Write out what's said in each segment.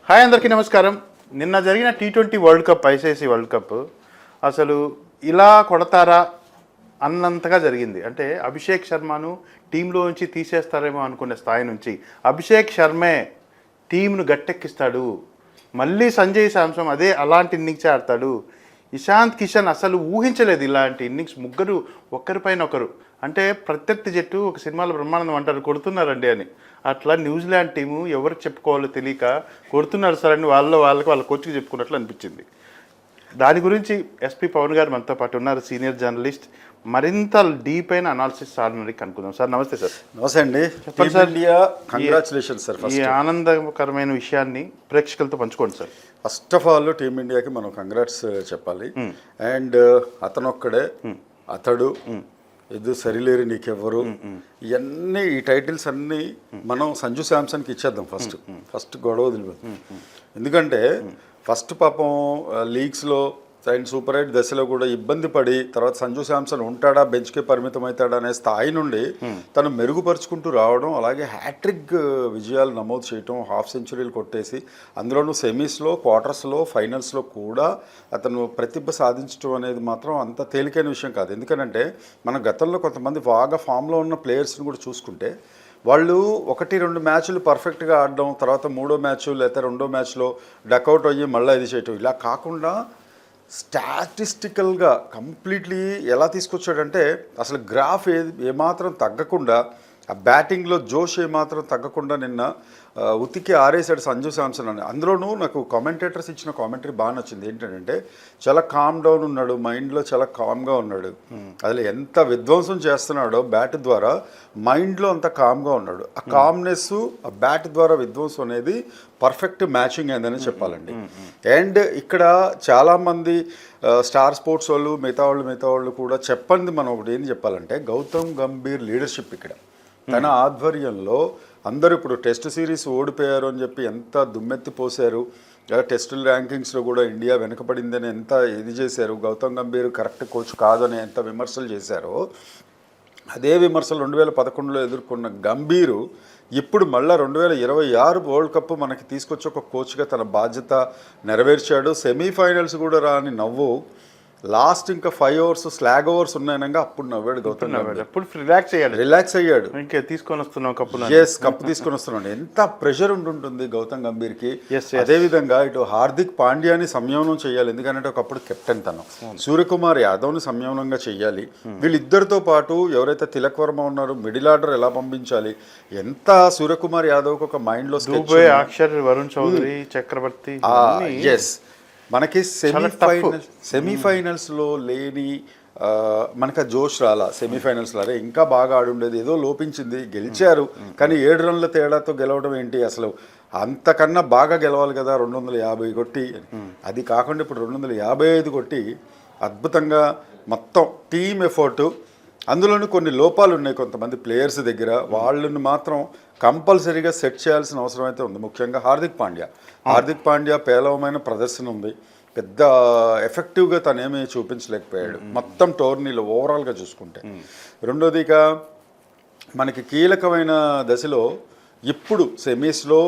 Hi అందరికీ నమస్కారం. నిన్న జరిగిన T20 world cup, ICC world cup అసలు ఇలా కొడతారా అన్నంతగా జరిగింది. అంటే అభిషేక్ శర్మను టీంలో నుంచి తీసేస్తారేమో అనుకునే స్థాయి నుంచి అభిషేక్ శర్మే టీంను గట్టెక్కిస్తాడు. మళ్ళీ సంజయ్ శాంసన్ అలాంటి ఇన్నింగ్సే ఆడతాడు. ఇషాంత్ కిషన్ అసలు ఊహించలేదు ఇలాంటి ఇన్నింగ్స్. ముగ్గురు ఒకరిపైన ఒకరు, అంటే ప్రత్యర్థి జట్టు ఒక సినిమాలో బ్రహ్మానందం అంటారు కొడుతున్నారండి అని. అట్లా న్యూజిలాండ్ టీము ఎవరికి చెప్పుకోవాలో తెలియక కొడుతున్నారు సార్ అని వాళ్ళ కోచ్కి చెప్పుకున్నట్లు అనిపించింది. దాని గురించి ఎస్పీ పవన్ గారు మనతో పాటు ఉన్నారు, సీనియర్ జర్నలిస్ట్. మరింత డీప్ అయిన అనాలిసిస్ సార్ కనుక్కుందాం. సార్ నమస్తే. సార్ నమస్తే అండి. చెప్పండి సార్. Congratulation sir. ఈ ఆనందకరమైన విషయాన్ని ప్రేక్షకులతో పంచుకోండి సార్. ఫస్ట్ ఆఫ్ ఆల్ టీమిండియాకి మనం కంగ్రాట్స్ చెప్పాలి. అండ్ అతనొక్కడే, అతడు, ఇది సరిలేరు నీకెవ్వరు, ఇవన్నీ ఈ టైటిల్స్ అన్నీ మనం సంజు శాంసన్కి ఇచ్చేద్దాం. ఫస్ట్ గొడవ వదిలిపోతాం. ఎందుకంటే ఫస్ట్ పాపం లీగ్స్లో అండ్ సూపర్ 8 దశలో కూడా ఇబ్బంది పడి తర్వాత సంజు శాంసన్ ఉంటాడా, బెంచ్కే పరిమితం అవుతాడా అనే స్థాయి నుండి తను మెరుగుపరుచుకుంటూ రావడం, అలాగే హ్యాట్రిక్ విజయాలు నమోదు చేయటం, హాఫ్ సెంచరీలు కొట్టేసి అందులోనూ సెమీస్లో, క్వార్టర్స్లో, ఫైనల్స్లో కూడా అతను ప్రతిభ సాధించడం అనేది మాత్రం అంత తేలికైన విషయం కాదు. ఎందుకంటే మన గతంలో కొంతమంది బాగా ఫామ్లో ఉన్న ప్లేయర్స్ని కూడా చూసుకుంటే వాళ్ళు 1-2 మ్యాచ్లు పర్ఫెక్ట్గా ఆడడం, తర్వాత 3వ మ్యాచ్ లేదా 2వ మ్యాచ్లో డకౌట్ అయ్యి మళ్ళీ ఇది చేయటం, ఇలా కాకుండా స్టాటిస్టికల్గా కంప్లీట్లీ ఎలా తీసుకొచ్చాడంటే అసలు గ్రాఫ్ ఏమాత్రం తగ్గకుండా, ఆ బ్యాటింగ్లో జోష్ ఏమాత్రం తగ్గకుండా నిన్న ఉతికి ఆరేసాడు సంజు శాంసన్ అని. అందులోనూ నాకు కామెంటేటర్స్ ఇచ్చిన కామెంటరీ బాగా నచ్చింది. ఏంటంటే చాలా కామ్ డౌన్ ఉన్నాడు, మైండ్లో చాలా కామ్గా ఉన్నాడు. అసలు ఎంత విధ్వంసం చేస్తున్నాడో బ్యాట్ ద్వారా మైండ్లో అంత కామ్గా ఉన్నాడు. ఆ కామ్నెస్, ఆ బ్యాట్ ద్వారా విధ్వంసం అనేది పర్ఫెక్ట్ మ్యాచింగ్ అయిందని చెప్పాలండి. అండ్ ఇక్కడ చాలామంది స్టార్ స్పోర్ట్స్ వాళ్ళు మిగతా వాళ్ళు కూడా చెప్పండి. మనం ఒకటి ఏం చెప్పాలంటే గౌతమ్ గంభీర్ లీడర్షిప్ ఇక్కడ తన ఆధ్వర్యంలో అందరూ ఇప్పుడు టెస్ట్ సిరీస్ ఓడిపోయారు అని చెప్పి ఎంత దుమ్మెత్తి పోసారు, టెస్టుల ర్యాంకింగ్స్లో కూడా ఇండియా వెనుకబడిందని ఎంత ఇది చేశారు, గౌతమ్ గంభీర్ కరెక్ట్ కోచ్ కాదని ఎంత విమర్శలు చేశారో, అదే విమర్శలు 2011లో ఎదుర్కొన్న గంభీరు ఇప్పుడు మళ్ళీ 2026 వరల్డ్ కప్ మనకి తీసుకొచ్చి ఒక కోచ్గా తన బాధ్యత నెరవేర్చాడు. సెమీఫైనల్స్ కూడా రాని నవ్వు లాస్ట్ ఇంకా 5 ఓవర్స్ స్లాగ్ ఓవర్స్ ఉన్నాయనగా అప్పుడు నవ్వాడు గౌతమ్ గంభీర్. అప్పుడు రిలాక్స్ అయ్యాడు. ఇంకా తీసుకొని వస్తున్నాం కప్పు తీసుకొని వస్తున్నాడు. ఎంత ప్రెషర్ ఉంటుంటుంది గౌతమ్ గంభీర్కి. అదేవిధంగా ఇటు హార్దిక్ పాండ్యాని సంయమనం చేయాలి, ఎందుకంటే ఒకప్పుడు కెప్టెన్ తను. సూర్యకుమార్ యాదవ్ని సంయమనంగా చేయాలి. వీళ్ళిద్దరితో పాటు ఎవరైతే తిలక్ వర్మ ఉన్నారో మిడిల్ ఆర్డర్ ఎలా పంపించాలి, ఎంత సూర్యకుమార్ యాదవ్కి ఒక మైండ్లో అక్షర్, వరుణ్ చౌదరి, చక్రవర్తి. మనకి సెమీఫైనల్స్లో లేని మనకి జోష్ రాలా. సెమీఫైనల్స్ లాగే ఇంకా బాగా ఆడుండేది, ఏదో లోపించింది. గెలిచారు కానీ 7 రన్ల తేడాతో గెలవడం ఏంటి, అసలు అంతకన్నా బాగా గెలవాలి కదా 250 కొట్టి. అది కాకుండా ఇప్పుడు 255 కొట్టి అద్భుతంగా మొత్తం టీమ్ ఎఫర్టు. అందులోనూ కొన్ని లోపాలు ఉన్నాయి కొంతమంది ప్లేయర్స్ దగ్గర, వాళ్ళని మాత్రం కంపల్సరీగా సెట్ చేయాల్సిన అవసరం అయితే ఉంది. ముఖ్యంగా హార్దిక్ పాండ్యా పేలవమైన ప్రదర్శన ఉంది, పెద్ద ఎఫెక్టివ్గా తనేమీ చూపించలేకపోయాడు మొత్తం టోర్నీలో ఓవరాల్గా చూసుకుంటే. రెండోదిగా మనకి కీలకమైన దశలో ఇప్పుడు సెమీస్లో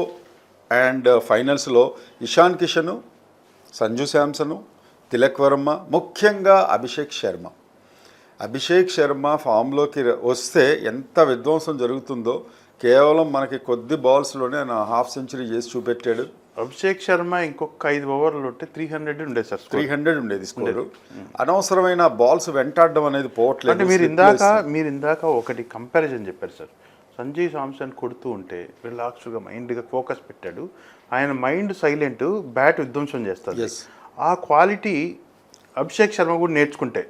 అండ్ ఫైనల్స్లో ఇషాన్ కిషను, సంజు శాంసను, తిలక్ వర్మ, ముఖ్యంగా అభిషేక్ శర్మ ఫామ్లోకి వస్తే ఎంత విధ్వంసం జరుగుతుందో. కేవలం మనకి కొద్ది బాల్స్లోనే ఆయన హాఫ్ సెంచరీ చేసి చూపెట్టాడు. అభిషేక్ శర్మ ఇంకొక 5 ఓవర్లు ఉంటే 300 ఉండేది సార్. 300 ఉండేది స్కోరు. అనవసరమైన బాల్స్ వెంటాడడం అనేది పోవట్లేదు. అంటే మీరు ఇందాక ఒకటి కంపారిజన్ చెప్పారు సార్. సంజయ్ శాంసన్ కొడుతూ ఉంటే రిలాక్స్గా మైండ్గా ఫోకస్ పెట్టాడు. ఆయన మైండ్ సైలెంట్, బ్యాట్ విధ్వంసం చేస్తారు. ఆ క్వాలిటీ అభిషేక్ శర్మ కూడా నేర్చుకుంటే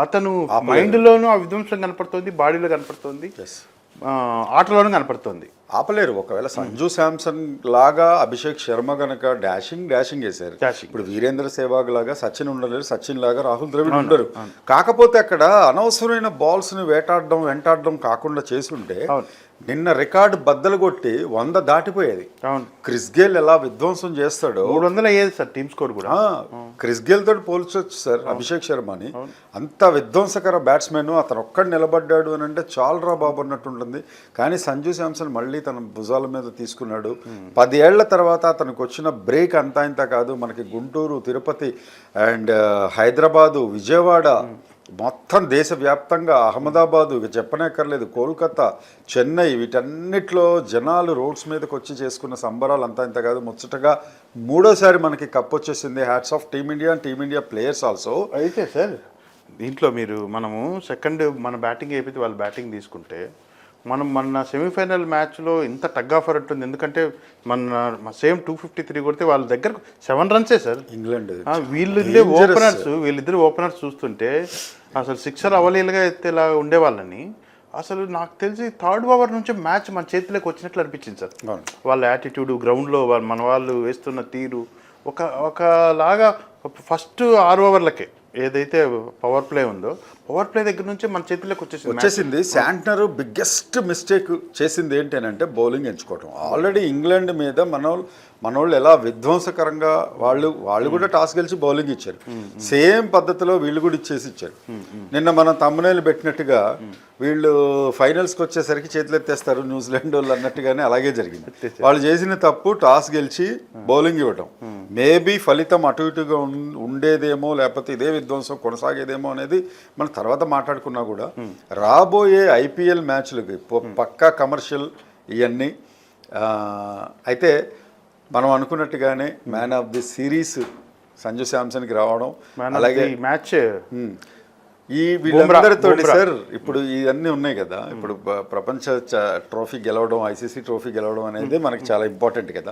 అతను మైండ్లోనూ ఆ విధ్వంసం కనపడుతుంది, బాడీలో కనపడుతుంది, ఆటలోనూ కనపడుతుంది. ఆపలేరు. ఒకవేళ సంజు శాంసన్ లాగా అభిషేక్ శర్మ గనక డాషింగ్ చేశారు. ఇప్పుడు వీరేంద్ర సెహ్వాగ్ లాగా సచిన్ ఉండలేరు, సచిన్ లాగా రాహుల్ ద్రవిడ్ ఉండరు. కాకపోతే అక్కడ అనవసరమైన బాల్స్ని వెంటాడడం కాకుండా చేసుంటే నిన్న రికార్డు బద్దలు కొట్టి 100 దాటిపోయేది. క్రిస్ గేల్ ఎలా విధ్వంసం చేస్తాడో 300 అయ్యేది సార్ టీమ్ స్కోర్ కూడా. క్రిస్ గేల్ తోటి పోల్చొచ్చు సార్ అభిషేక్ శర్మని. అంత విధ్వంసకర బ్యాట్స్మెన్, అతను ఒక్కడు నిలబడ్డాడు అని అంటే చాలరా బాబు అన్నట్టు ఉంటుంది. కానీ సంజు శాంసన్ మళ్ళీ మళ్ళీ తన భుజాల మీద తీసుకున్నాడు. 10 ఏళ్ల తర్వాత అతనికి వచ్చిన బ్రేక్ అంతా ఇంత కాదు. మనకి గుంటూరు, తిరుపతి అండ్ హైదరాబాదు, విజయవాడ, మొత్తం దేశవ్యాప్తంగా అహ్మదాబాదు, ఇక చెప్పనక్కర్లేదు, కోల్కతా, చెన్నై, వీటన్నిటిలో జనాలు రోడ్స్ మీదకి వచ్చి చేసుకున్న సంబరాలు అంతా ఇంత కాదు. ముచ్చటగా 3వ సారి మనకి కప్ వచ్చేసింది. Hats off team India players also. అయితే సార్ దీంట్లో మనము సెకండ్ మన బ్యాటింగ్ అయిపోతే వాళ్ళు బ్యాటింగ్ తీసుకుంటే మన సెమీఫైనల్ మ్యాచ్లో ఇంత టగ్ ఆఫర్ ఉంటుంది. ఎందుకంటే మన సేమ్ 253 కొడితే వాళ్ళ దగ్గర 7 రన్సే సార్ ఇంగ్లాండ్. వీళ్ళిద్దరు ఓపెనర్స్ చూస్తుంటే అసలు సిక్సర్ అవలీలుగా ఎత్తేలా ఉండేవాళ్ళని అసలు నాకు తెలిసి 3rd ఓవర్ నుంచి మ్యాచ్ మన చేతిలోకి వచ్చినట్లు అనిపించింది సార్. వాళ్ళ యాటిట్యూడ్, గ్రౌండ్లో మన వాళ్ళు వేస్తున్న తీరు ఒకలాగా ఫస్ట్ 6 ఓవర్లకే ఏదైతే పవర్ ప్లే ఉందో పవర్ ప్లే దగ్గర నుంచి మన చేతిలోకి వచ్చేసింది. శాంట్నర్ బిగ్గెస్ట్ మిస్టేక్ చేసింది ఏంటంటే బౌలింగ్ ఎంచుకోవటం. ఆల్రెడీ ఇంగ్లాండ్ మీద మనోళ్ళు ఎలా విధ్వంసకరంగా వాళ్ళు కూడా టాస్ గెలిచి బౌలింగ్ ఇచ్చారు. సేమ్ పద్ధతిలో వీళ్ళు కూడా ఇచ్చారు. నిన్న మనం తమ్మునేలు పెట్టినట్టుగా వీళ్ళు ఫైనల్స్కి వచ్చేసరికి చేతులు ఎత్తేస్తారు న్యూజిలాండ్ వాళ్ళు అన్నట్టుగానే అలాగే జరిగింది. వాళ్ళు చేసిన తప్పు టాస్ గెలిచి బౌలింగ్ ఇవ్వటం. మేబీ ఫలితం అటు ఇటుగా ఉండేదేమో, లేకపోతే ఇదే విధ్వంసం కొనసాగేదేమో అనేది మనం తర్వాత మాట్లాడుకున్నా కూడా రాబోయే ఐపీఎల్ మ్యాచ్లకి పక్కా కమర్షియల్ ఇవన్నీ. అయితే మనం అనుకున్నట్టుగానే man of the series Sanju శాంసన్కి రావడం, అలాగే మ్యాచ్ ఈ వీళ్ళందరితో సార్ ఇప్పుడు ఇవన్నీ ఉన్నాయి కదా. ఇప్పుడు ప్రపంచ ట్రోఫీ గెలవడం, ఐసీసీ ట్రోఫీ గెలవడం అనేది మనకి చాలా ఇంపార్టెంట్ కదా.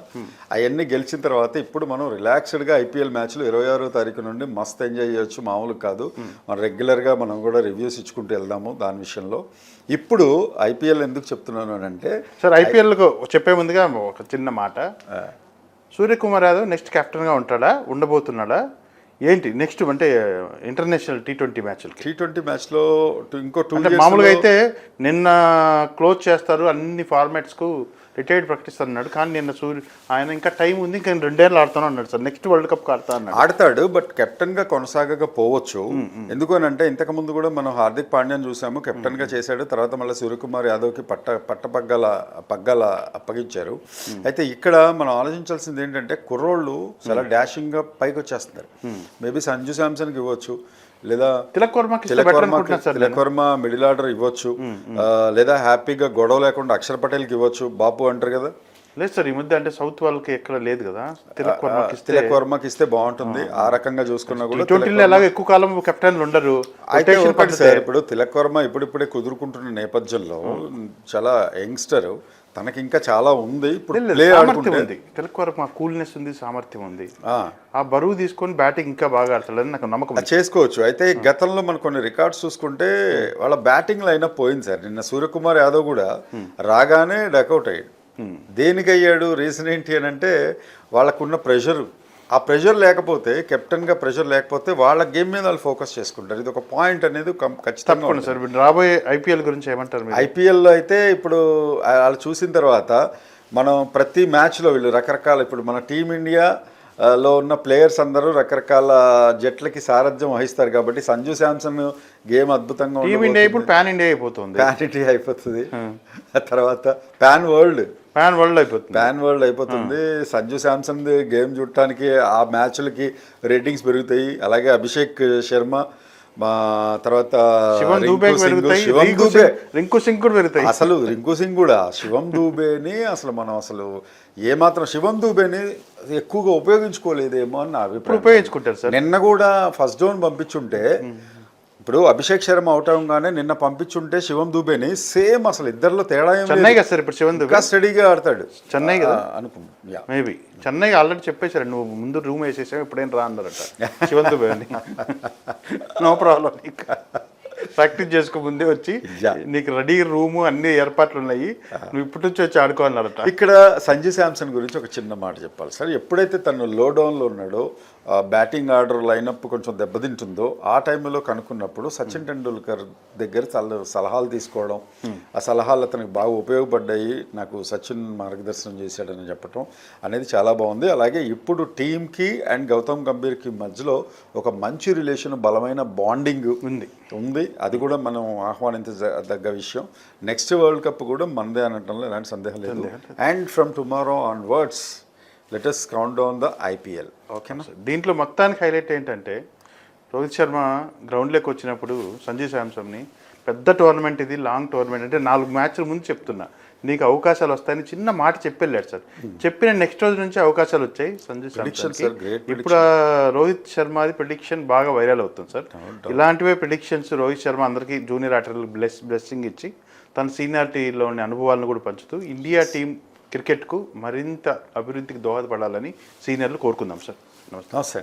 అవన్నీ గెలిచిన తర్వాత ఇప్పుడు మనం రిలాక్స్డ్గా ఐపీఎల్ మ్యాచ్లు 26వ తారీఖు నుండి మస్త్ ఎంజాయ్ చేయొచ్చు. మామూలు కాదు. మనం రెగ్యులర్గా మనం కూడా రివ్యూస్ ఇచ్చుకుంటూ వెళ్దాము దాని విషయంలో. ఇప్పుడు ఐపీఎల్ ఎందుకు చెప్తున్నాను అంటే సార్, ఐపీఎల్కు చెప్పే ముందుగా ఒక చిన్న మాట. సూర్యకుమార్ యాదవ్ నెక్స్ట్ కెప్టెన్గా ఉండబోతున్నాడా ఏంటి నెక్స్ట్? అంటే ఇంటర్నేషనల్ T20 మ్యాచ్లో ఇంకో 2 అంటే మామూలుగా అయితే నిన్న క్లోజ్ చేస్తారు, అన్ని ఫార్మాట్స్కు రిటైర్డ్ ప్రకటిస్తారు అన్నాడు. కానీ నిన్న ఆయన ఇంకా టైం ఉంది, ఇంకా 2 ఏళ్ళు ఆడుతాను అన్నాడు సార్. నెక్స్ట్ వరల్డ్ కప్ ఆడతాడు, బట్ కెప్టెన్గా కొనసాగకపోవచ్చు. ఎందుకనంటే ఇంతకుముందు కూడా మనం హార్దిక్ పాండ్యాని చూసాము, కెప్టెన్గా చేశాడు. తర్వాత మళ్ళీ సూర్యకుమార్ యాదవ్కి పగ్గాల అప్పగించారు. అయితే ఇక్కడ మనం ఆలోచించాల్సింది ఏంటంటే కుర్రోళ్ళు చాలా డాషింగ్గా పైకి వచ్చేస్తున్నారు. మేబీ సంజు శాంసన్కి ఇవ్వచ్చు, లేదా తిలక్ వర్మ మిడిల్ ఆర్డర్ ఇవ్వచ్చు, లేదా హ్యాపీగా గొడవ లేకుండా అక్షర్ పటేల్కి ఇవ్వచ్చు. బాపు అంటారు కదా. లేదు సార్, ఈ మధ్య అంటే సౌత్ వాళ్ళకి ఎక్కడ లేదు కదా. తిలక్ వర్మకి ఇస్తే బాగుంటుంది. ఆ రకంగా చూసుకున్నా కూడా ఎలాగో ఎక్కువ కాలం కెప్టెన్లు ఉండరు. అయితే సార్ ఇప్పుడు తిలక్ వర్మ ఇప్పుడిప్పుడే కుదురుకుంటున్న నేపథ్యంలో చాలా యంగ్స్టర్, తనకి ఇంకా చాలా ఉంది. ఇప్పుడు తిలక్ వర్మ కూల్నెస్ ఉంది, సామర్థ్యం ఉంది. ఆ బరువు తీసుకొని బ్యాటింగ్ ఇంకా బాగా ఆడతాడని నాకు నమ్మకం. చేసుకోవచ్చు. అయితే గతంలో మనం కొన్ని రికార్డ్స్ చూసుకుంటే వాళ్ళ బ్యాటింగ్ లైన్ పోయింది సార్. నిన్న సూర్యకుమార్ యాదవ్ కూడా రాగానే డకౌట్ అయ్యాడు. దేనికి అయ్యాడు? రీజన్ ఏంటి అని అంటే వాళ్ళకున్న ప్రెషర్. ఆ ప్రెషర్ లేకపోతే, కెప్టెన్గా ప్రెషర్ లేకపోతే వాళ్ళ గేమ్ మీద వాళ్ళు ఫోకస్ చేసుకుంటారు. ఇది ఒక పాయింట్ అనేది ఖచ్చితంగా ఉంది సార్. రాబోయే ఐపీఎల్ గురించి ఏమంటారు? ఐపీఎల్లో అయితే ఇప్పుడు వాళ్ళు చూసిన తర్వాత మనం ప్రతి మ్యాచ్లో వీళ్ళు రకరకాల, ఇప్పుడు మన టీమిండియాలో ఉన్న ప్లేయర్స్ అందరూ రకరకాల జట్లకి సారథ్యం వహిస్తారు. కాబట్టి సంజు శాంసన్ గేమ్ అద్భుతంగా ఇప్పుడు పాన్ ఇండియా అయిపోతుంది. తర్వాత పాన్ వరల్డ్ అయిపోతుంది. సంజు శాంసన్ గేమ్ చూడటానికి ఆ మ్యాచ్లకి రేటింగ్స్ పెరుగుతాయి. అలాగే అభిషేక్ శర్మ, మా తర్వాత రింకు సింగ్ కూడా పెరుగుతాయి. అసలు రింకు సింగ్ కూడా, శివం దూబేని అసలు ఏమాత్రం శివం దూబేని ఎక్కువగా ఉపయోగించుకోలేదేమో అని నా అభిప్రాయం. ఉపయోగించుకుంటారు సార్. నిన్న కూడా ఫస్ట్ డౌన్ పంపించుంటే, ఇప్పుడు అభిషేక్ శర్మ అవుట్ అవగానే నిన్న పంపించుంటే శివం దూబేని సేమ్ అసలు ఇద్దరిలో తేడా చెన్నై కదా సార్. ఇప్పుడు శివం దూబే స్టడీగా ఆడతాడు. చెన్నై కదా అనుకున్నా. మేబీ చెన్నై ఆల్రెడీ చెప్పేశారు, నువ్వు ముందు రూమ్ వేసేసావు, ఇప్పుడేం రా అన్నారట శివం దూబే అని. నో ప్రాబ్లం, ప్రాక్టీస్ చేసుకో ముందే వచ్చి, నీకు రెడీ రూము అన్ని ఏర్పాట్లు ఉన్నాయి, నువ్వు ఇప్పటి నుంచి వచ్చి ఆడుకోవాలన్నారట. ఇక్కడ సంజు శాంసన్ గురించి ఒక చిన్న మాట చెప్పాలి సార్. ఎప్పుడైతే తను లో డౌన్లో ఉన్నాడో బ్యాటింగ్ ఆర్డర్ లైనప్ కొంచెం దెబ్బతింటుందో ఆ టైంలో కనుక్కున్నప్పుడు సచిన్ టెండూల్కర్ దగ్గర సలహాలు తీసుకోవడం, ఆ సలహాలు అతనికి బాగా ఉపయోగపడ్డాయి, నాకు సచిన్ మార్గదర్శనం చేశాడని చెప్పటం అనేది చాలా బాగుంది. అలాగే ఇప్పుడు టీంకి అండ్ గౌతమ్ గంభీర్కి మధ్యలో ఒక మంచి రిలేషన్, బలమైన బాండింగ్ ఉంది. అది కూడా మనం ఆహ్వానించదగ్గ విషయం. నెక్స్ట్ వరల్డ్ కప్ కూడా మనదే అనటంలో ఎలాంటి సందేహం లేదు. And from tomorrow onwards let us count down the IPL. ఓకేనా? దీంట్లో మొత్తానికి హైలైట్ ఏంటంటే రోహిత్ శర్మ గ్రౌండ్లోకి వచ్చినప్పుడు సంజు శాంసన్ని పెద్ద టోర్నమెంట్ ఇది, లాంగ్ టోర్నమెంట్, అంటే 4 మ్యాచ్ల ముందు చెప్తున్నా నీకు అవకాశాలు వస్తాయని చిన్న మాట చెప్పెళ్ళాడు సార్. చెప్పిన నెక్స్ట్ రోజు నుంచి అవకాశాలు వచ్చాయి సంజు శాంసన్కి. ఇప్పుడు రోహిత్ శర్మది ప్రిడిక్షన్ బాగా వైరల్ అవుతుంది సార్. ఇలాంటివే ప్రిడిక్షన్స్ రోహిత్ శర్మ అందరికీ జూనియర్ ఆటగాళ్ళకి బ్లెస్సింగ్ ఇచ్చి తన సీనియారిటీలోని అనుభవాలను కూడా పంచుతూ ఇండియా టీం క్రికెట్కు మరింత అభివృద్ధికి దోహదపడాలని సీనియర్లు కోరుకుందాం సార్. నమస్తే.